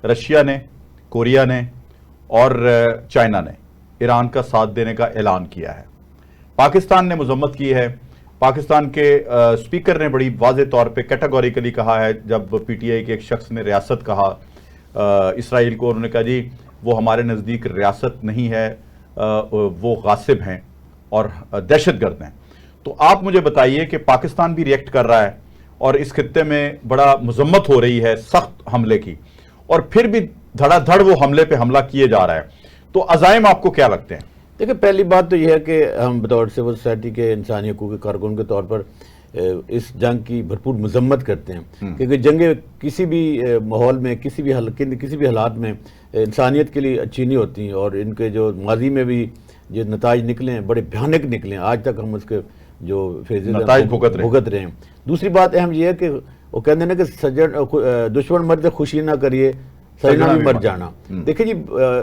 Russia نے، Korea نے اور چائنا نے ایران کا ساتھ دینے کا اعلان کیا ہے. پاکستان نے مذمت کی ہے. پاکستان کے اسپیکر نے بڑی واضح طور پہ کیٹاگوریکلی کہا ہے، جب پی ٹی آئی کے ایک شخص نے ریاست کہا اسرائیل کو، انہوں نے کہا جی وہ ہمارے نزدیک ریاست نہیں ہے، وہ غاصب ہیں اور دہشت گرد ہیں. تو آپ مجھے بتائیے کہ پاکستان بھی ریئیکٹ کر رہا ہے اور اس خطے میں بڑا مذمت ہو رہی ہے سخت حملے کی، اور پھر بھی دھڑا دھڑ وہ حملے پہ حملہ کیے جا رہا ہے. تو عزائم آپ کو کیا لگتے ہیں؟ دیکھیں، پہلی بات تو یہ ہے کہ ہم بطور سول سوسائٹی کے انسانی حقوق کے کارکن کے طور پر اس جنگ کی بھرپور مذمت کرتے ہیں، کیونکہ جنگیں کسی بھی ماحول میں، کسی بھی حالات میں انسانیت کے لیے اچھی نہیں ہوتی، اور ان کے جو ماضی میں بھی جو نتائج نکلے ہیں بڑے بھیانک نکلے ہیں. آج تک ہم اس کے جو فیزز بھگت رہے ہیں. دوسری بات اہم یہ ہے کہ وہ کہتے ہیں نا کہ دشمن مرد خوشی نہ کریے، سجنا بھی مر جانا. دیکھیں جی،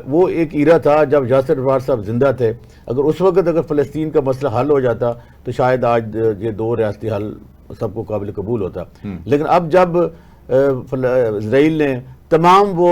وہ ایک ایرا تھا جب یاسر عرفات صاحب زندہ تھے. اس وقت اگر فلسطین کا مسئلہ حل ہو جاتا تو شاید آج یہ دو ریاستی حل سب کو قابل قبول ہوتا. لیکن اب جب اسرائیل نے تمام وہ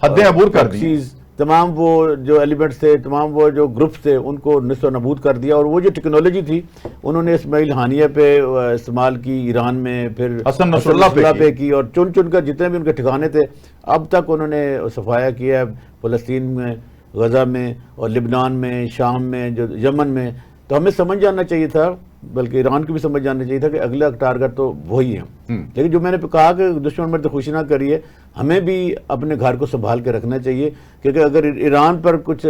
حدیں عبور کر دی، تمام وہ جو ایلیمنٹس تھے، تمام وہ جو گروپس تھے، ان کو نصف و نابود کر دیا، اور وہ جو ٹیکنالوجی تھی انہوں نے اسماعیل ہانیہ پہ استعمال کی، ایران میں پھر حسن نصر اللہ پہ کی، اور چن چن کر جتنے بھی ان کے ٹھکانے تھے اب تک انہوں نے صفایا کیا ہے، فلسطین میں، غزہ میں اور لبنان میں، شام میں، جو یمن میں. تو ہمیں سمجھ جانا چاہیے تھا، بلکہ ایران کو بھی سمجھ جانا چاہیے تھا کہ اگلا ٹارگٹ تو وہی ہے. لیکن جو میں نے کہا کہ دشمن مرد خوشی نہ کریے، ہمیں بھی اپنے گھر کو سنبھال کے رکھنا چاہیے، کیونکہ اگر ایران پر کچھ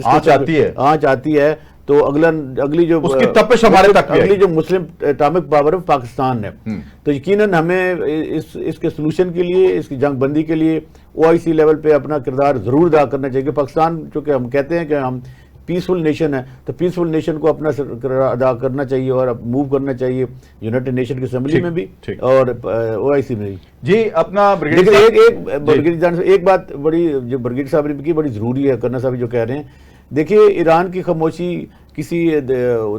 آنچ آتی ہے تو اگلی جو اس کی تپش ہمارے تک اگلی جو مسلم اٹامک پاور ہے پاکستان ہے. تو یقیناً ہمیں اس کے سلوشن کے لیے، اس کی جنگ بندی کے لیے OIC لیول پہ اپنا کردار ضرور ادا کرنا چاہیے. کہ پاکستان چونکہ ہم کہتے ہیں کہ ہم پیسفل نیشن ہے، تو پیسفل نیشن کو اپنا ادا کرنا چاہیے اور موو کرنا چاہیے یونائٹڈ نیشن کی اسمبلی میں بھی اور OIC میں بھی. جی اپنا ایک بات بڑی جو برگیڈ صاحب نے کی بڑی ضروری ہے، کرنا صاحب جو کہہ رہے ہیں. دیکھیے، ایران کی خاموشی کسی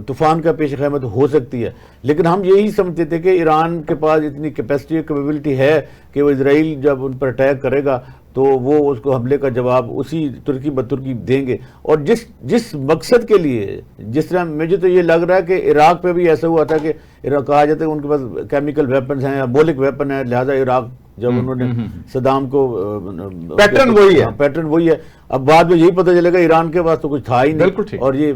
طوفان کا پیش خدمت ہو سکتی ہے، لیکن ہم یہی سمجھتے تھے کہ ایران کے پاس اتنی کیپیسٹی اور کیپیبلٹی ہے کہ وہ اسرائیل جب ان پر اٹیک کرے گا تو وہ اس کو حملے کا جواب اسی ترکی بترکی دیں گے. اور جس مقصد کے لیے، جس طرح مجھے تو یہ لگ رہا ہے کہ عراق پہ بھی ایسا ہوا تھا کہ کہا جاتا ہے کہ ان کے پاس کیمیکل ویپنز ہیں یا بولک ویپن ہے، لہٰذا عراق جب انہوں نے صدام کو پیٹرن وہی ہے. اب بعد میں یہی پتہ چلے گا ایران کے پاس تو کچھ تھا ہی نہیں. اور یہ